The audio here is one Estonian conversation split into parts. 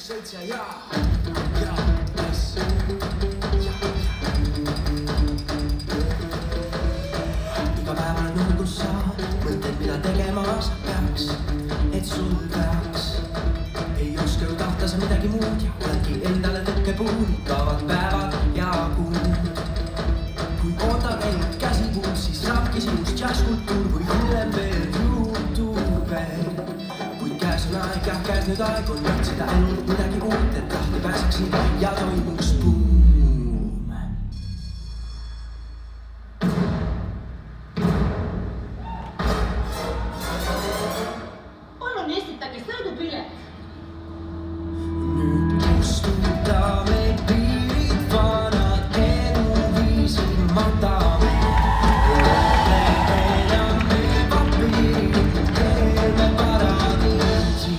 7 ja iga päev olen nõu, kus sa mõtled, mida tegema sa peaks, et sul peaks. Ei oska ju tahta sa midagi muud ja oledki endale tõkkepuud, kaovad päevad ja kuud. Kui ootad ainult käsipuud, siis saabki sinust jazzkultuur või hullem veel YouTube. Kuid käes on aeg ja käes nüüd aeg on otsida ainult midagi uut, et lahti pääseks nii ja toimuks buum. Palun esitage sõidupilet. Nüüd kustutame piirid, vanad eluviisid matame. Ole enam me vapiirid, teeme paradiisi.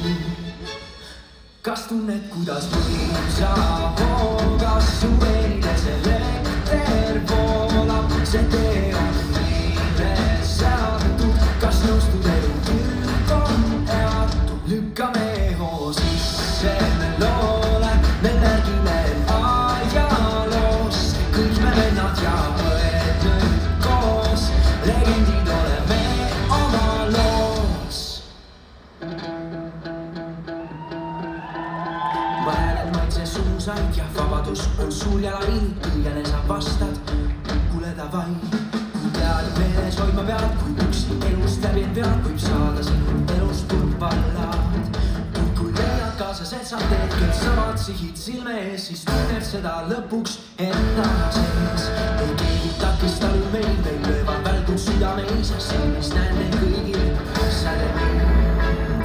Kas tunned, kuidas võimsa hoogas su veinides elekter voolab? See tee on meile seatud, kas nõustud elu küll on eatud? Lükkame hoo sisse me loole, me märgime ajaloos. Kõik me vennad ja õed nüüd koos, legendid oleme oma loos. Ma häälen maitse suusaid ja vabadus on sul ja lainid, kõigele sa vastad, kuule davai. Kui pead meeles hoidma pead, kui üksi elust läbi et pead, võib saada sinu elust turvallaad. Kui leiad kaasas, et sa teed kõik samad sihid silme ees, siis tunned seda lõpuks enda sees. Ei keegi takista meil, meil löövad välgud südameis ja silmis näen neid kõigil säde mind.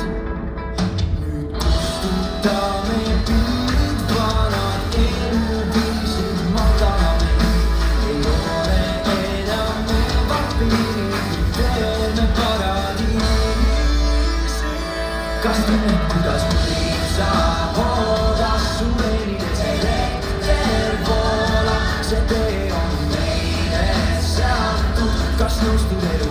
Nüüd kustutame piirid, vanad eluviisid matame. Ei ole enam me vapiirid, teeme paradiisi. Kas tunned, kuidas võimsa hoogas su veinides elekter voolab? See tee on meile seatud, kas nõustud elu